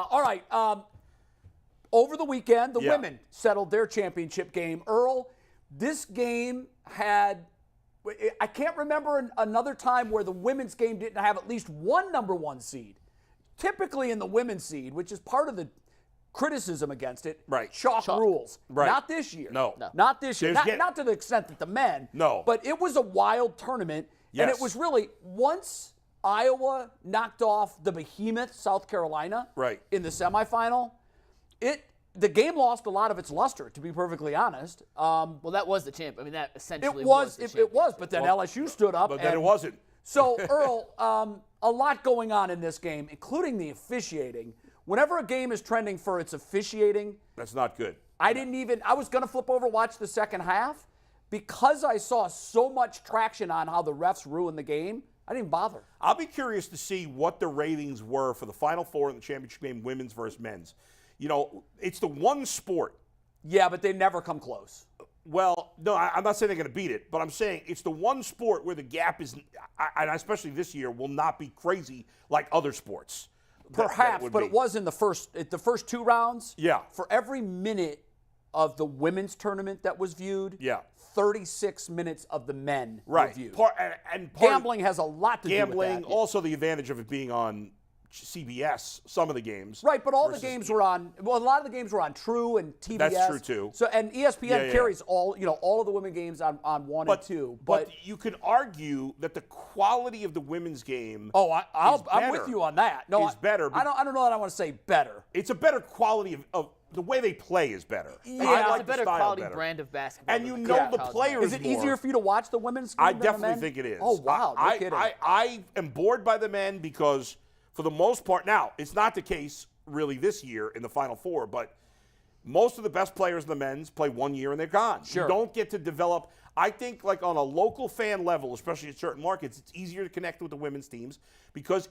All right. Over the weekend, the women settled their championship game. Earl, this game had, I can't remember another time where the women's game didn't have at least one number one seed. Typically in the women's seed, which is part of the criticism against it, chalk rules. Right. Not this year. No. Not this year. Not to the extent that the men. No. But it was a wild tournament. Yes. And it was really, once Iowa knocked off the behemoth South Carolina in the semifinal, the game lost a lot of its luster, to be perfectly honest. Well, that was the champ. I mean, that essentially it was. It was, but then LSU stood up. But then it wasn't. So, Earl, a lot going on in this game, including the officiating. Whenever a game is trending for its officiating, that's not good. I was going to flip over, watch the second half. Because I saw so much traction on how the refs ruined the game, I didn't bother. I'll be curious to see what the ratings were for the Final Four in the championship game, women's versus men's. You know, it's the one sport. Yeah, but they never come close. Well, no, I'm not saying they're going to beat it, but I'm saying it's the one sport where the gap is, and especially this year, will not be crazy like other sports. Perhaps, but it was in the first 2 rounds. Yeah. For every minute of the women's tournament that was viewed, 36 minutes of the men were viewed. Gambling has a lot to do with that. Gambling, also the advantage of it being on CBS, some of the games. Right, but all the games were on, well, a lot of the games were on True and TBS. That's true, too. So, and ESPN carries all of the women games on 1 and 2. But you can argue that the quality of the women's game I'm with you on that. No, is better. I don't know that I want to say better. It's a better quality of the way they play is better. Yeah, it's a better quality brand of basketball. And you know the players Is it easier for you to watch the women's game I than definitely the men? think it is. Oh, wow. No kidding. I am bored by the men because, for the most part, now, it's not the case really this year in the Final Four, but most of the best players in the men's play 1 year and they're gone. Sure. You don't get to develop. I think, like, on a local fan level, especially at certain markets, it's easier to connect with the women's teams because,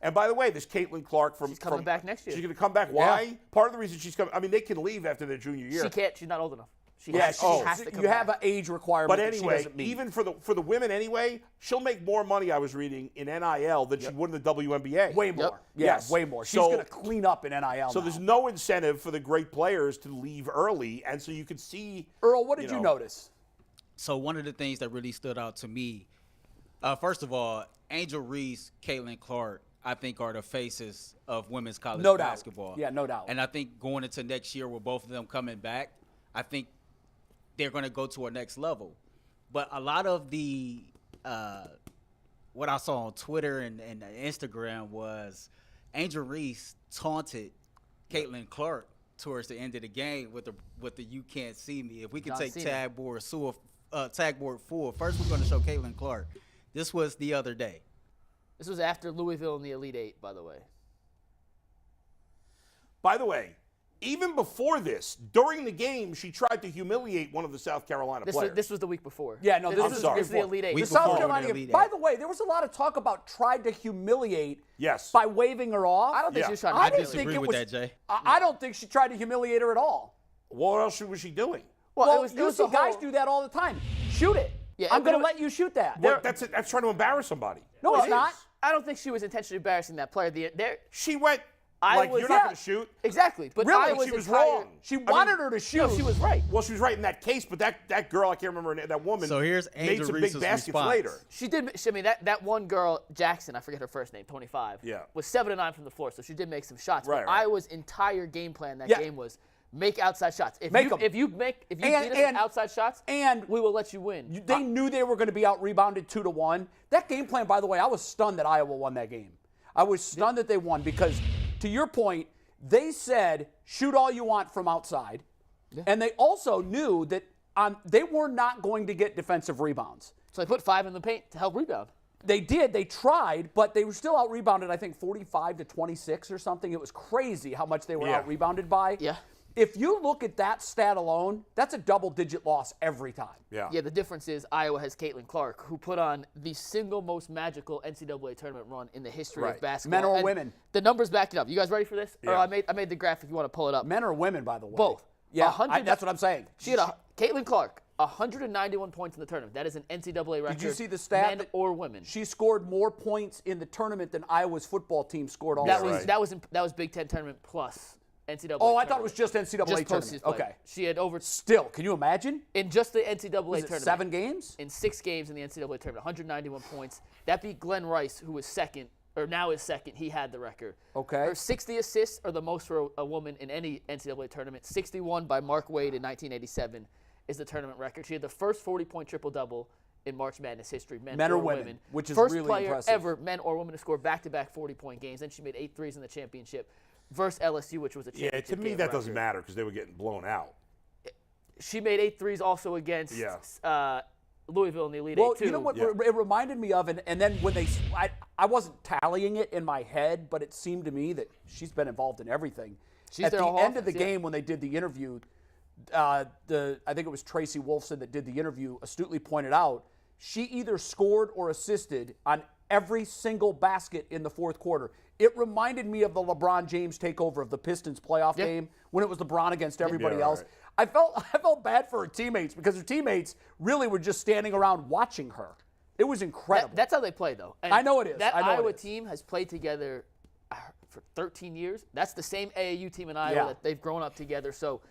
and by the way, there's Caitlin Clark she's coming back next year. She's going to come back. Why? Yeah. Part of the reason she's coming, I mean, they can leave after their junior year. She can't. She's not old enough. She has to come back. have an age requirement. But anyway, she doesn't meet. even for the women anyway, she'll make more money, I was reading, in NIL than she would in the WNBA. Way more. Yes, way more. She's going to clean up in NIL So there's no incentive for the great players to leave early, and so you can see. Earl, what did you notice? So one of the things that really stood out to me, first of all, Angel Reese, Caitlin Clark, I think are the faces of women's college basketball. Yeah, no doubt. And I think going into next year with both of them coming back, I think they're going to go to a next level. But a lot of the what I saw on Twitter and Instagram was Angel Reese taunted Caitlin Clark towards the end of the game with the "You Can't See Me." If we can take tag board full, first we're going to show Caitlin Clark. This was the other day. This was after Louisville in the Elite Eight, by the way. By the way, even before this, during the game, she tried to humiliate one of the South Carolina players. This was the week before. Yeah, no, this is the Elite Eight. The South Carolina game. By the way, there was a lot of talk about tried to humiliate by waving her off. I don't think she was trying to humiliate her. I disagree with that, Jay. I don't think she tried to humiliate her at all. What else was she doing? Well, you see guys do that all the time. Shoot it. Yeah, I'm going to let you shoot that. That's trying to embarrass somebody. No, it's not. I don't think she was intentionally embarrassing that player. She went, you're not going to shoot. Exactly. But really, she was wrong. She wanted her to shoot. No, she was right. Well, she was right in that case, but that girl, I can't remember her name, that woman, so here's made some big baskets response. later. She did. I mean, that one girl, Jackson, I forget her first name, 25, was 7 of 9 from the floor, so she did make some shots. But Iowa's entire game plan that game was make outside shots. If you beat us with outside shots, and we will let you win. They knew they were going to be out rebounded 2-1. That game plan, by the way, I was stunned that Iowa won that game. I was stunned that they won because, to your point, they said shoot all you want from outside, and they also knew that they were not going to get defensive rebounds. So they put 5 in the paint to help rebound. They did. They tried, but they were still out rebounded. I think 45-26 or something. It was crazy how much they were out rebounded by. Yeah. If you look at that stat alone, that's a double-digit loss every time. Yeah. Yeah, the difference is Iowa has Caitlin Clark, who put on the single most magical NCAA tournament run in the history of basketball. Men or women? The numbers back it up. You guys ready for this? Yeah. Or I made the graph if you want to pull it up. Men or women, by the way? Both. Yeah, that's what I'm saying. She had Caitlin Clark, 191 points in the tournament. That is an NCAA record. Did you see the stat? Men or women. She scored more points in the tournament than Iowa's football team scored all season. That was Big Ten tournament plus NCAA. Oh, I thought it was just NCAA tournament. Okay. She had over. Still, can you imagine? In just the NCAA tournament. 7 games? In 6 games in the NCAA tournament, 191 points. That beat Glenn Rice, who was second, or now is second. He had the record. Okay. Her 60 assists are the most for a woman in any NCAA tournament. 61 by Mark Wade in 1987 is the tournament record. She had the first 40-point triple-double in March Madness history, men or women. Which is first really player impressive. ever, men or women, to score back-to-back 40-point games. Then she made 8 threes in the championship versus LSU, which was a championship to me that doesn't matter because they were getting blown out. She made 8 threes also against Louisville in the Elite Eight, too. You know what it reminded me of, and then when I wasn't tallying it in my head, but it seemed to me that she's been involved in everything. At the end of the game when they did the interview, I think it was Tracy Wolfson that did the interview, astutely pointed out, she either scored or assisted on every single basket in the fourth quarter. It reminded me of the LeBron James takeover of the Pistons playoff game when it was LeBron against everybody else. Right. I felt bad for her teammates because her teammates really were just standing around watching her. It was incredible. That's how they play, though. And I know it is. That Iowa team has played together for 13 years. That's the same AAU team in Iowa that they've grown up together. So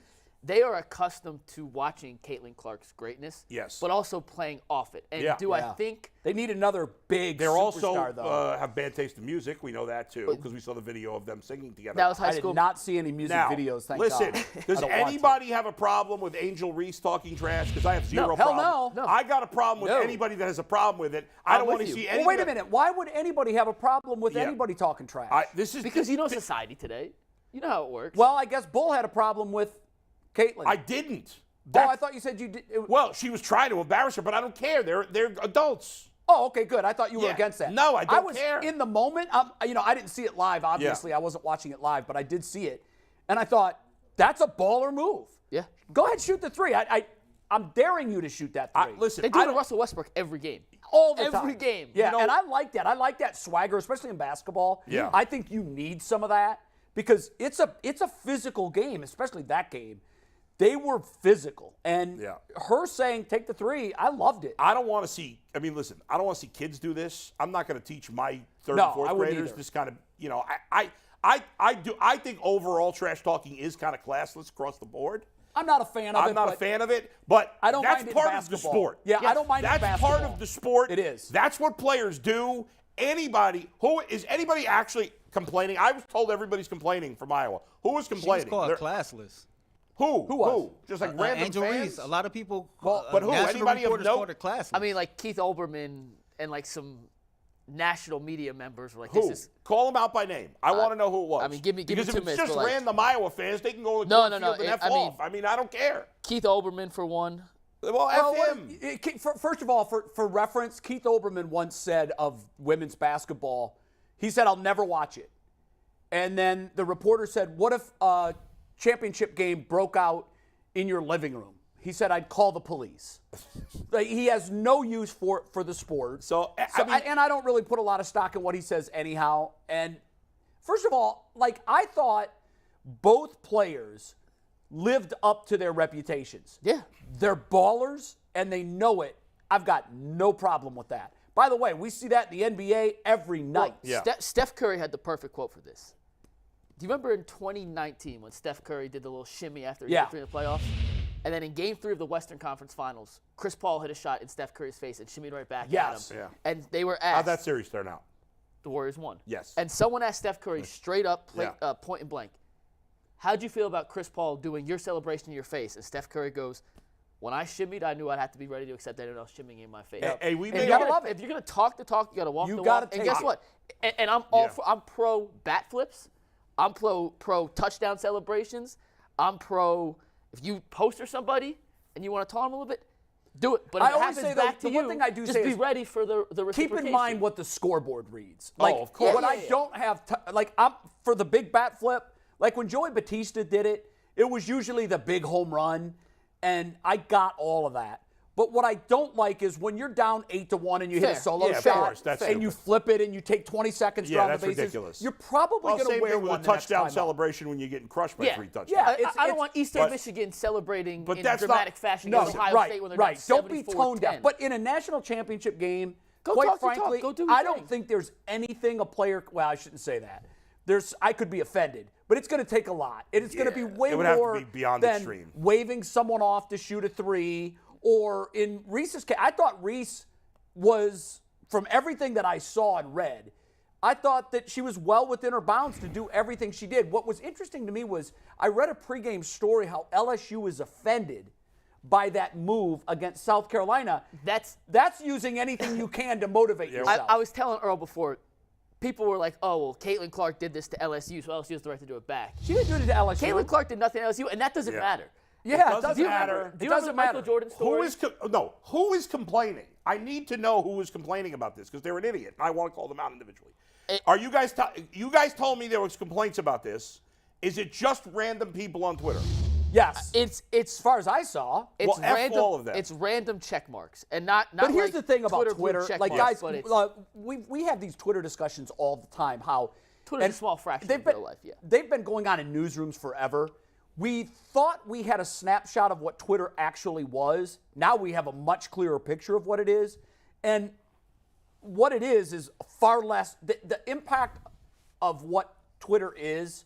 they are accustomed to watching Caitlin Clark's greatness, but also playing off it. And I think they need another big superstar, also have bad taste in music. We know that too because we saw the video of them singing together. That was high school. I did not see any music videos. Thank listen, God. Does anybody have a problem with Angel Reese talking trash? Because I have zero problem. Hell no. I got a problem with anybody that has a problem with it. I don't want to see anybody. Well, wait a minute. Why would anybody have a problem with anybody talking trash? Because you know society today. You know how it works. Well, I guess Bull had a problem with Caitlin. I didn't. I thought you said you did. Well, she was trying to embarrass her, but I don't care. They're adults. Oh, okay, good. I thought you were against that. No, I don't care. In the moment, I didn't see it live, obviously. I wasn't watching it live, but I did see it. And I thought, that's a baller move. Yeah. Go ahead, shoot the three. I'm daring you to shoot that three. Listen, they do it to Russell Westbrook every game. All the time. Every game. Yeah, and I like that. I like that swagger, especially in basketball. Yeah. I think you need some of that because it's a physical game, especially that game. They were physical. And her saying, take the three, I loved it. I don't want to see, listen, I don't want to see kids do this. I'm not going to teach my third and fourth graders this kind of, I think overall trash talking is kind of classless across the board. I'm not a fan of it. I'm not a fan of it, but I don't that's mind part it in of the basketball. sport. Yeah, I don't mind it in basketball. That's part of the sport. It is. That's what players do. Anybody actually complaining? I was told everybody's complaining from Iowa. Who was complaining? She was called classless. Who? Was? Just like random Angel fans? Reese. A lot of people. But who? Anybody of note? I mean, like Keith Olbermann and like some national media members were like, who? This is. Call them out by name. I want to know who it was. I mean, give me 2 minutes. Because if it's just random Iowa fans, they can go to the field and F off. I don't care. Keith Olbermann for one. Well, F him. First of all, for reference, Keith Olbermann once said of women's basketball, he said, I'll never watch it. And then the reporter said, what if a championship game broke out in your living room? He said, I'd call the police. He has no use for the sport. And I don't really put a lot of stock in what he says anyhow. And first of all, I thought both players lived up to their reputations. Yeah. They're ballers, and they know it. I've got no problem with that. By the way, we see that in the NBA every night. Steph Curry had the perfect quote for this. Do you remember in 2019 when Steph Curry did the little shimmy after he hit 3 in the playoffs? And then in Game 3 of the Western Conference Finals, Chris Paul hit a shot in Steph Curry's face and shimmied right back at him. Yeah. And they were asked. How'd that series turn out? The Warriors won. Yes. And someone asked Steph Curry straight up, point and blank, how'd you feel about Chris Paul doing your celebration in your face? And Steph Curry goes, when I shimmied, I knew I'd have to be ready to accept anyone else shimmying in my face. Hey, you gotta love it. If you're gonna talk the talk, you gotta walk the walk. And guess what? And I'm I'm pro bat flips. I'm pro touchdown celebrations. I'm pro if you poster somebody and you want to taunt them a little bit, do it. But if it happens back to you, one thing I do just say be is ready for the reciprocation. Keep in mind what the scoreboard reads. Of course. When I don't have I'm for the big bat flip. Like when Joey Batista did it, it was usually the big home run, and I got all of that. But what I don't like is when you're down 8-1 and you hit a solo shot and you flip it and you take 20 seconds to round the bases. Ridiculous. You're probably going to wear one with a touchdown celebration when you're getting crushed by 3 touchdowns. Yeah, I don't want Eastern Michigan celebrating in dramatic fashion against Ohio State when they're down 74-10. Don't be tone deaf. But in a national championship game, quite frankly, I don't think there's anything a player. Well, I shouldn't say that. I could be offended, but it's going to take a lot. It's going to be way more than waving someone off to shoot a 3. Or in Reese's case, I thought Reese was, from everything that I saw and read, I thought that she was well within her bounds to do everything she did. What was interesting to me was I read a pregame story how LSU was offended by that move against South Carolina. That's using anything you can to motivate yourself. I was telling Earl before, people were like, oh, well, Caitlin Clark did this to LSU, so LSU has the right to do it back. She didn't do it to LSU. Caitlin Clark did nothing to LSU, and that doesn't matter. Yeah, it doesn't matter. Do you remember the Michael Jordan story? Who is complaining? I need to know who is complaining about this because they're an idiot. I want to call them out individually. Are you guys? You guys told me there was complaints about this. Is it just random people on Twitter? Yes. It's as far as I saw. It's random. All of them. It's random check marks and not. But here's the thing about Twitter. Like guys, we have these Twitter discussions all the time. How Twitter's a small fraction of real life. Yeah. They've been going on in newsrooms forever. We thought we had a snapshot of what Twitter actually was. Now we have a much clearer picture of what it is. And what it is far less, the impact of what Twitter is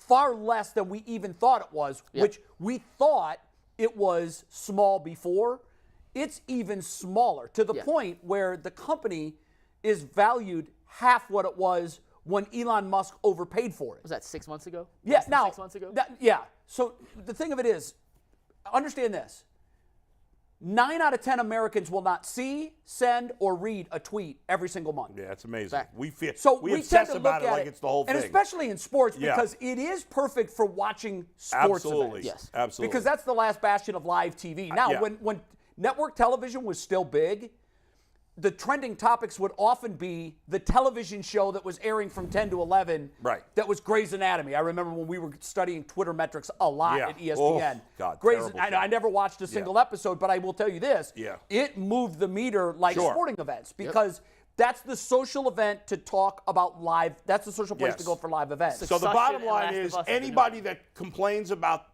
far less than we even thought it was, which we thought it was small before. It's even smaller to the point where the company is valued half what it was when Elon Musk overpaid for it. Was that 6 months ago? Yeah, now, 6 months ago? So the thing of it is, understand this. 9 out of 10 Americans will not see, send, or read a tweet every single month. Yeah, it's amazing. We obsess about it like it's the whole thing. And especially in sports because it is perfect for watching sports events. Yes, absolutely. Because that's the last bastion of live TV. Now, when network television was still big, the trending topics would often be the television show that was airing from 10 to 11 that was Grey's Anatomy. I remember when we were studying Twitter metrics a lot at ESPN. I never watched a single episode, but I will tell you this. It moved the meter like sporting events because that's the social event to talk about live. That's the social place to go for live events. So the bottom line is anybody that complains about,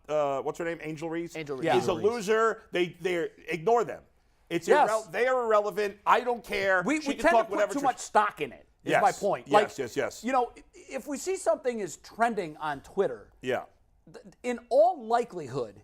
what's her name, Angel Reese? Angel Reese. Is a loser. They ignore them. It's they are irrelevant. I don't care. We tend to put too much stock in it, is my point. Yes. You know, if we see something is trending on Twitter, in all likelihood,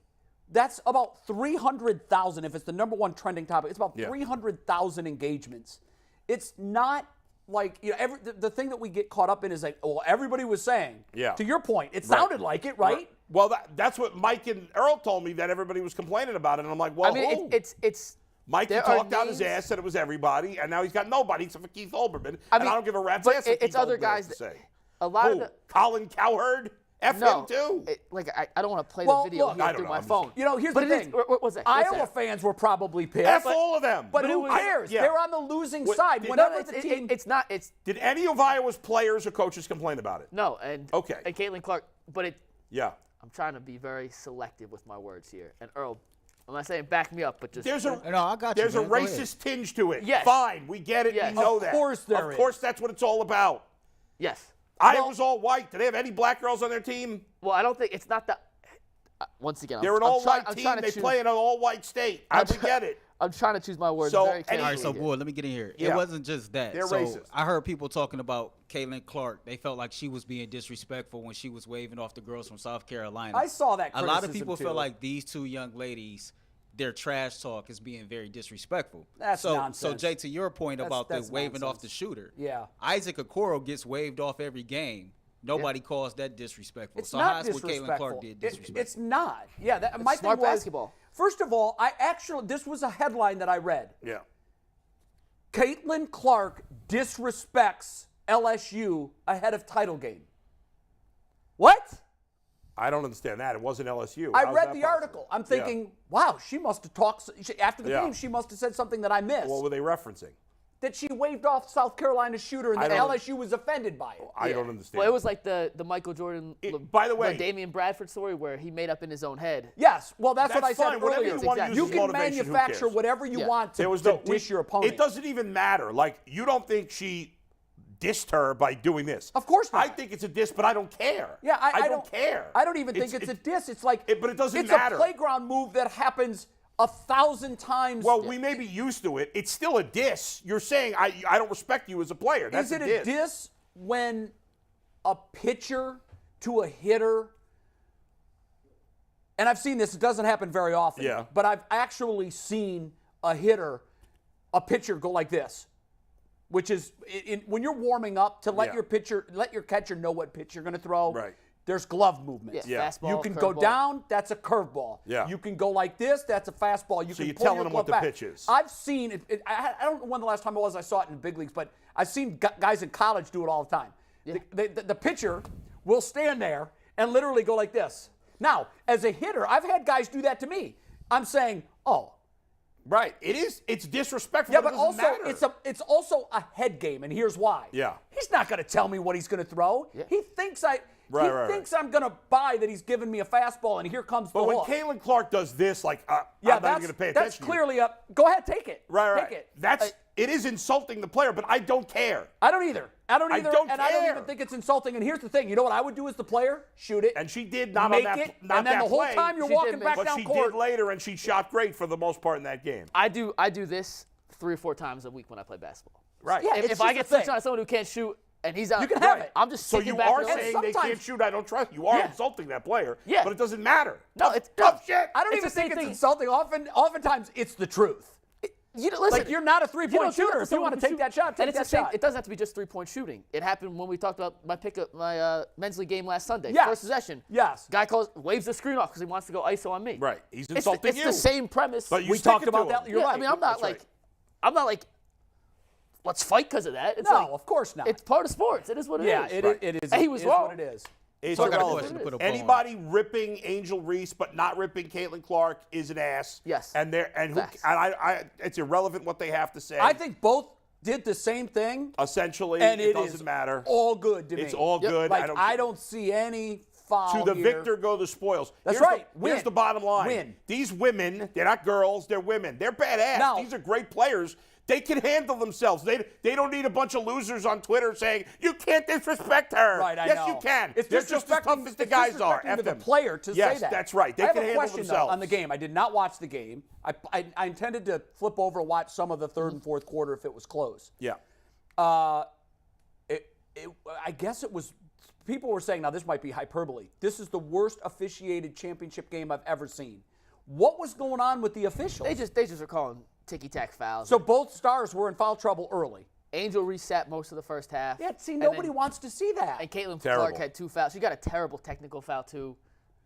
that's about 300,000. If it's the number one trending topic, it's about 300,000 engagements. It's not like, you know, the thing that we get caught up in is like, well, everybody was saying. To your point, it sounded like it, right? Well, that's what Mike and Earl told me, that everybody was complaining about it. And I'm like, well, I mean, it's Mike talked out his ass, said it was everybody, and now he's got nobody except for Keith Olbermann. And I don't give a rat's ass what it's Keith other Olbermann guys has to say. A lot of Colin Cowherd? F him too. I don't want to play the video through my phone. You know, here's the thing. What was that? Iowa fans were probably pissed. F all of them. But who cares? They're on the losing side. Whenever the team, Did any of Iowa's players or coaches complain about it? No. And Caitlin Clark. But I'm trying to be very selective with my words here. And Earl, I'm not saying back me up, but just there's a man. racist tinge to it. Yes. Fine, we get it. We know that. Of course there is. Of course, that's what it's all about. Yes. Iowa's all white. Do they have any black girls on their team? Well, I don't think it's not that. Once again, they're an all-white team. They play in an all-white state. I get it. I'm trying to choose my words very carefully. All right, so boy, let me get in here. It wasn't just that. They're racist. I heard people talking about Caitlin Clark. They felt like she was being disrespectful when she was waving off the girls from South Carolina. I saw that criticism. A lot of people feel like these two young ladies, their trash talk is being very disrespectful. That's nonsense. So Jay, to your point about the waving off the shooter, Isaac Okoro gets waved off every game. Nobody calls that disrespectful. It's not how's what Caitlin Clark did disrespectful? It's not. Yeah, my smart thing was, basketball. First of all, this was a headline that I read. Yeah. Caitlin Clark disrespects LSU ahead of title game. What? I don't understand that. It wasn't LSU. I read the article. I'm thinking, wow, she must have talked after the game. She must have said something that I missed. What were they referencing? that she waved off South Carolina's shooter and that LSU was offended by it. I don't understand. Well, it was like the Michael Jordan, by the way, Damian Bradford story where he made up in his own head. Yes, well, that's what I said fine. Whatever earlier. you want to use You as can motivation, who manufacture cares? whatever you want to dish your opponent. It doesn't even matter. Like, you don't think she dissed her by doing this. Of course not. I think it's a diss, but I don't care. Yeah, I don't care. I don't even think it's a diss. It's like, but it doesn't It's matter. a playground move that happens 1,000 times. Well, we may be used to it. It's still a diss. You're saying I don't respect you as a player. That's Is it a diss when a pitcher to a hitter, and I've seen this, it doesn't happen very often, but I've actually seen a pitcher go like this, which is when you're warming up to let your catcher know what pitch you're going to throw. Right. There's glove movements. Fastball, you can go down, that's a curveball. Yeah. You can go like this, that's a fastball. So can you're pull telling your them what glove the back. pitch is. I've seen it. I don't know when the last time it was I saw it in the big leagues, but I've seen guys in college do it all the time. Yeah. The pitcher will stand there and literally go like this. Now, as a hitter, I've had guys do that to me. I'm saying, oh. Right. It's disrespectful. Yeah, but also it's also a head game, and here's why. Yeah. He's not going to tell me what he's going to throw. Yeah. He thinks I'm going to buy that he's giving me a fastball, and here comes the But when hook. Caitlin Clark does this, like, I'm not even going to pay attention. That's clearly a go ahead, take it. Right. Take it. It is insulting the player, but I don't care. I don't either. I don't care. even think it's insulting. And here's the thing. You know what I would do as the player? Shoot it. And she did not make on that it, not and then that the whole play, time you're she walking did back but down she court. did later, and she shot great for the most part in that game. I do this 3 or 4 times a week when I play basketball. Right. Yeah, If I get switched on someone who can't shoot and he's out, You can have it. I'm just So sitting you back are in the saying lane. they can't shoot, I don't trust you. You are insulting that player. Yeah. But it doesn't matter. No, it's tough shit. I don't It's even the same think it's thing. insulting. Oftentimes it's the truth. Listen, Like, you're not a three-point don't do that shooter. to If you someone want who to take can that shot, and take it's that the same. shot. It doesn't have to be just 3-point shooting. It happened when we talked about my men's league game last Sunday. Yes. First possession. Yes. Guy waves the screen off because he wants to go ISO on me. Right. He's It's insulting you. the same premise. But you We stick talked it about to that. him. You're right. I mean, I'm not like, let's fight because of that. It's No, like, of course not. It's part of sports. It is what it is. Yeah, it is. And he was it is wrong. what it is. It's So I got a irrelevant. question to put a bow on. Anybody ripping Angel Reese but not ripping Caitlin Clark is an ass. Yes. And Facts. it's irrelevant what they have to say. I think both did the same thing. Essentially, And it is doesn't matter. all good to me. It's all good. Like, I don't see any foul To the here. victor go the spoils. That's Here's right. Here's Win. the bottom line. Win. These women, they're not girls, they're women. They're badass. Now- These are great players. They can handle themselves. They don't need a bunch of losers on Twitter saying, you can't disrespect her. Right, I yes, know. you can. It's They're just as tough as the guys are. disrespecting to the F them. player to yes, say that. that's right. They I have can a handle question, though, themselves. on the game. I did not watch the game. I intended to flip over and watch some of the third and fourth quarter if it was close. Yeah. I guess it was. People were saying, now this might be hyperbole. This is the worst officiated championship game I've ever seen. What was going on with the officials? They just are calling ticky-tack fouls. So both stars were in foul trouble early. Angel reset most of the first half. Yeah, see, and nobody then- wants to see that. And Caitlin Terrible. Clark had 2 fouls. She got a terrible technical foul, too.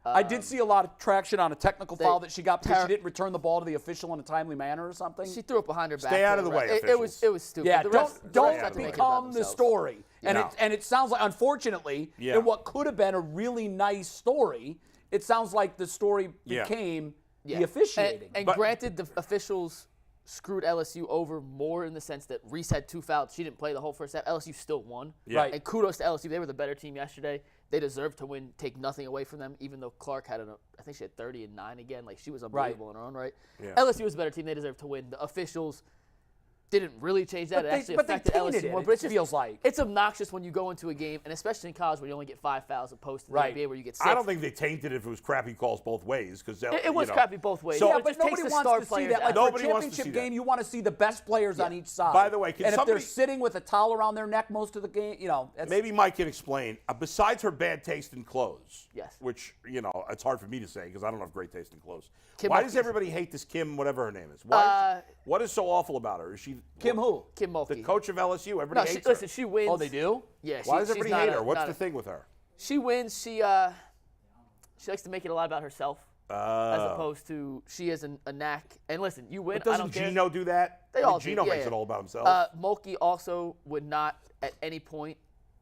I did see a lot of traction on a technical foul that she got because she ter- didn't return the ball to the official in a timely manner or something. She threw it behind her back. Stay out to of the way, It was stupid. Yeah, The refs don't tried to make it about become the themselves. story. And No. it sounds like, unfortunately, Yeah. in what could have been a really nice story, it sounds like the story Yeah. became Yeah. the officiating. And But- granted, the officials screwed LSU over more in the sense that Reese had 2 fouls. She didn't play the whole first half. LSU still won. Yeah. Right. And kudos to LSU. They were the better team yesterday. They deserved to win, take nothing away from them, even though Clark had, I think she had 30 and 9 again. Like, she was unbelievable in her own right. Yeah. LSU was a better team. They deserved to win. The officials didn't really change that. But It they- actually but they affected tainted LSU it, more. it But it's just, feels like. it's obnoxious when you go into a game, and especially in college where you only get 5 fouls opposed to the Right. NBA where you get 6. I don't think they tainted if it was crappy calls both ways. Because it was crappy both ways. So- But Yeah, it but just takes nobody the wants star to see players that. Like out. for a Nobody wants to championship see that. game, you want to see the best players on each side. By the way, can and if somebody- they're sitting with a towel around their neck most of the game, that's, Maybe Mike can explain. Besides her bad taste in clothes, Yes. which it's hard for me to say because I don't have great taste in clothes. Kim Why does Mulkey. everybody hate this Kim, whatever her name is? What is so awful about her? Is she Kim who? Kim Mulkey. the coach of LSU? No, Everybody hates her. listen, she wins. Oh, they do? Yeah. Why does she's everybody not hate a- her? What's not the a- thing with her? She wins. She likes to make it a lot about herself as opposed to she has a knack. And listen, you win. But I doesn't don't care. Gino do that? They I mean, all do, Gino yeah, makes yeah. it all about himself. Mulkey also would not at any point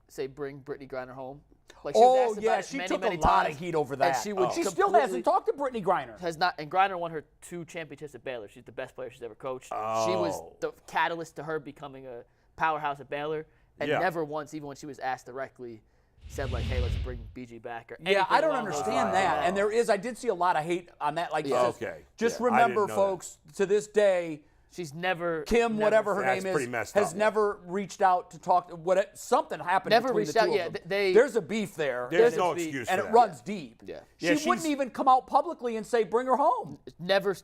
say bring Brittany Griner home. Like, she was asked yeah, about it she many, took many a lot times, of heat over that. And she would She still hasn't talked to Brittany Griner. Has not, and Griner won her 2 championships at Baylor. She's the best player she's ever coached. She was the catalyst to her becoming a powerhouse at Baylor, and never once, even when she was asked directly, said like, "Hey, let's bring BG back." Or yeah, I don't understand that. And I did see a lot of hate on that. Like, just remember, folks, to this day, she's never Kim, whatever her name is, has never reached out to talk. Something happened. Never reached out. Yeah, there's a beef there. There's no excuse, and for it that. runs deep. Yeah, she wouldn't even come out publicly and say, "Bring her home." Never.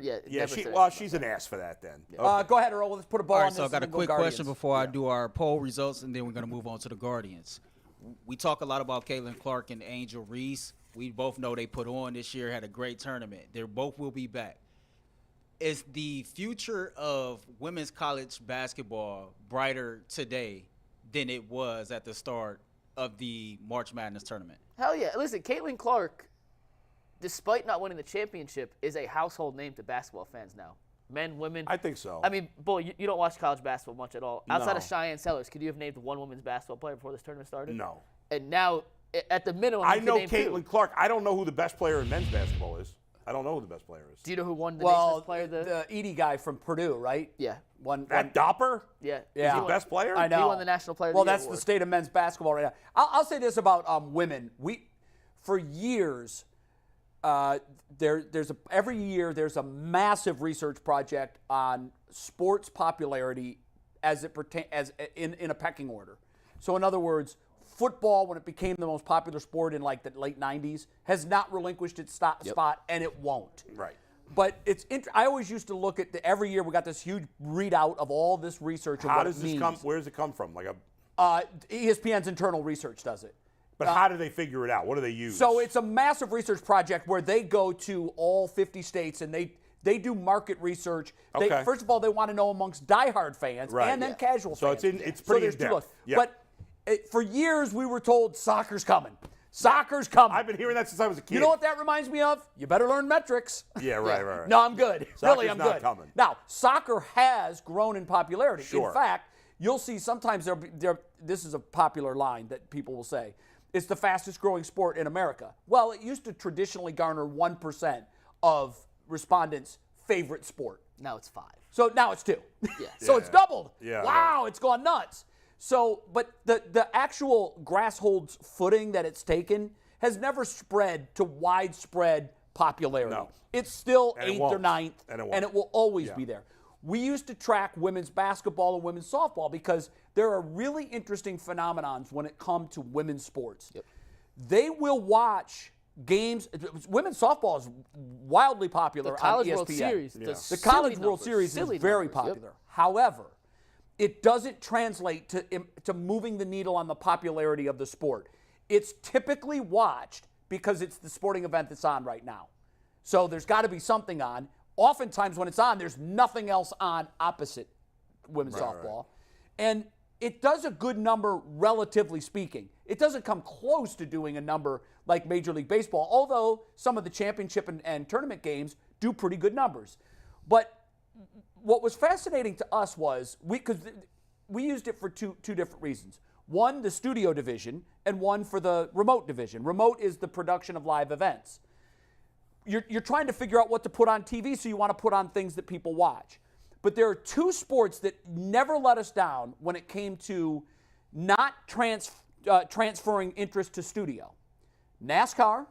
Yeah. Well, she's an ass for that then. Go ahead, Earl. Let's put a ball All right, on this. so I got a quick question before I do our poll results, and then we're going to move on to the Guardians. We talk a lot about Caitlin Clark and Angel Reese. We both know they put on this year, had a great tournament. They both will be back. Is the future of women's college basketball brighter today than it was at the start of the March Madness tournament? Hell yeah. Listen, Caitlin Clark, despite not winning the championship, is a household name to basketball fans now. Men, women. I think so. I mean, Bull, you don't watch college basketball much at all. Outside of Cheyenne Sellers, could you have named one women's basketball player before this tournament started? No. And now, at the minimum, I know Caitlin Clark. I don't know who the best player in men's basketball is. I don't know who the best player is. Do you know who won the nation's player? The Edie guy from Purdue, right? Yeah. That Doppler? Yeah. Is he the best player? I know. He won the national player of the Well, year that's award. the state of men's basketball right now. I'll say this about women. For years, every year there's a massive research project on sports popularity as it pertains in a pecking order. So in other words, football, when it became the most popular sport in like the late 90s, has not relinquished its spot, and it won't. Right. But I always used to look at every year we got this huge readout of all this research and How what does it this means. come? Where does it come from? Like ESPN's internal research does it. But how do they figure it out? What do they use? So it's a massive research project where they go to all 50 states and they do market research. Okay. First of all, they want to know amongst diehard fans and then casual fans. So it's pretty there's in-depth. two levels. Yeah. But for years we were told soccer's coming. Soccer's coming. I've been hearing that since I was a kid. You know what that reminds me of? You better learn metrics. Yeah, right. No, I'm good. Soccer's really, I'm not good. coming. Now, soccer has grown in popularity. Sure. In fact, you'll see sometimes this is a popular line that people will say. It's the fastest growing sport in America. Well, it used to traditionally garner 1% of respondents' favorite sport. Now it's 5. So now it's 2. Yeah. So it's doubled. Yeah, wow, it's gone nuts. So, but the actual grass holds footing that it's taken has never spread to widespread popularity. No. It's still And it 8th won't. or 9th, And it will always be there. We used to track women's basketball and women's softball because there are really interesting phenomenons when it comes to women's sports. Yep. They will watch games. Women's softball is wildly popular The College on ESPN. World Series. The College World Series is very popular. However, it doesn't translate to moving the needle on the popularity of the sport. It's typically watched because it's the sporting event that's on right now. So there's got to be something on. Oftentimes when it's on, there's nothing else on opposite women's softball. Right. And it does a good number, relatively speaking. It doesn't come close to doing a number like Major League Baseball, although some of the championship and tournament games do pretty good numbers. But what was fascinating to us was, because we used it for two different reasons. One, the studio division, and one for the remote division. Remote is the production of live events. You're trying to figure out what to put on TV, so you want to put on things that people watch. But there are 2 sports that never let us down when it came to not transferring interest to studio. NASCAR,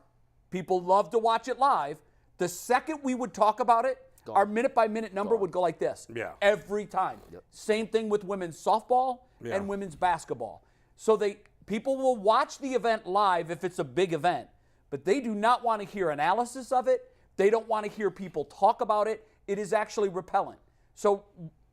people love to watch it live. The second we would talk about it, our minute-by-minute number would go like this. Yeah. Every time. Yep. Same thing with women's softball and women's basketball. So people will watch the event live if it's a big event, but they do not want to hear analysis of it. They don't want to hear people talk about it. It is actually repellent. So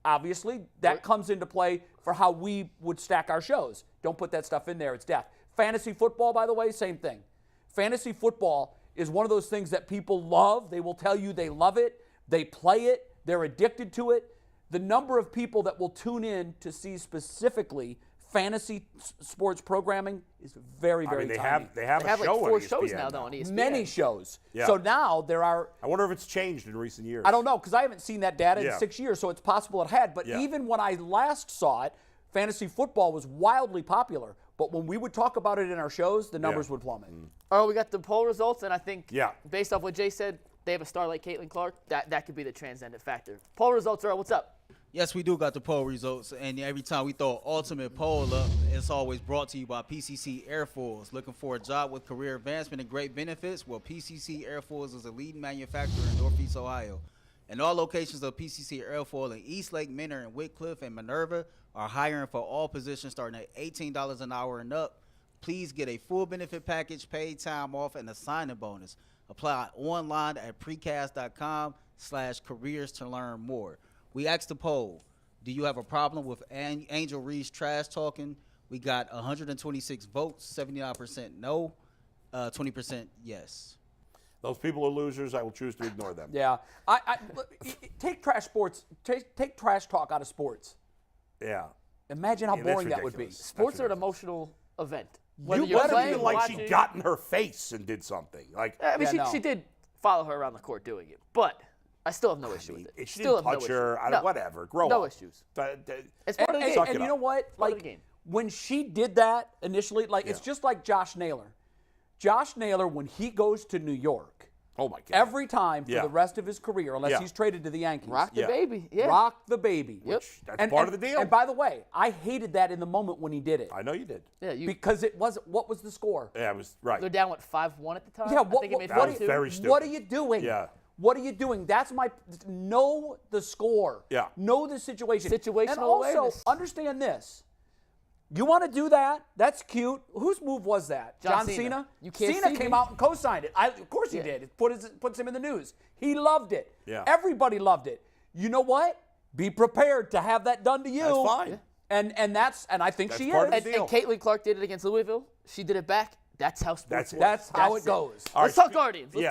obviously that comes into play for how we would stack our shows. Don't put that stuff in there. It's death. Fantasy football, by the way, same thing. Fantasy football is one of those things that people love. They will tell you they love it. They play it. They're addicted to it. The number of people that will tune in to see specifically fantasy sports programming is very, very tiny. They have a like show 4 on shows ESPN now, though, on ESPN. Many shows. Yeah. So now there are. I wonder if it's changed in recent years. I don't know, because I haven't seen that data in 6 years, so it's possible it had. But even when I last saw it, fantasy football was wildly popular. But when we would talk about it in our shows, the numbers would plummet. Oh, we got the poll results, and I think Yeah. based off what Jay said, they have a star like Caitlin Clark. That could be the transcendent factor. Poll results, Earl, what's up? Yes, we do got the poll results, and every time we throw an ultimate poll up, it's always brought to you by PCC Air Force. Looking for a job with career advancement and great benefits? Well, PCC Air Force is a leading manufacturer in Northeast Ohio. And all locations of PCC Airfoil in Eastlake, Menor, and Whitcliffe, and Minerva are hiring for all positions starting at $18 an hour and up. Please get a full benefit package, paid time off, and a signing bonus. Apply online at precast.com/careers to learn more. We asked the poll, do you have a problem with Angel Reese trash talking? We got 126 votes, 79% no, 20% yes. Those people are losers. I will choose to ignore them. Yeah. Take trash sports. Take trash talk out of sports. Yeah. Imagine how boring that would be. ridiculous. Sports are an emotional event. You better feel like she got in her face and did something. Like, I mean, Yeah, she did follow her around the court doing it, but I still have no issue with it. she Still didn't have touch no her. issue. I No. don't, whatever. Grow No up. issues. It's part of the game. And you know what? Part of Like the game. when she did that initially, like it's just like Josh Naylor. Josh Naylor, when he goes to New York, oh my God, every time for the rest of his career, unless Yeah. he's traded to the Yankees, Rock the baby. Yeah. rock the baby. Yep. That's part of the deal. And by the way, I hated that in the moment when he did it. I know you did. Yeah, because it wasn't. What was the score? Yeah, it was right. They're down, what, 5-1 at the time? Yeah, I think it made that was 42. very stupid. What are you doing? Yeah. What are you doing? That's my know the score. Yeah. Know the situation. Situational and also awareness. understand this. You want to do that? That's cute. Whose move was that? John Cena? Cena. You can't Cena see came me. out and co-signed it. Of course he Yeah. did. It puts him in the news. He loved it. Yeah. Everybody loved it. You know what? Be prepared to have that done to you. That's fine. Yeah. And I think That's she part of is. the And Caitlin Clark did it against Louisville. She did it back. That's how sports work. That's how it it. goes. All Let's right, talk Guardians. Let's yeah. do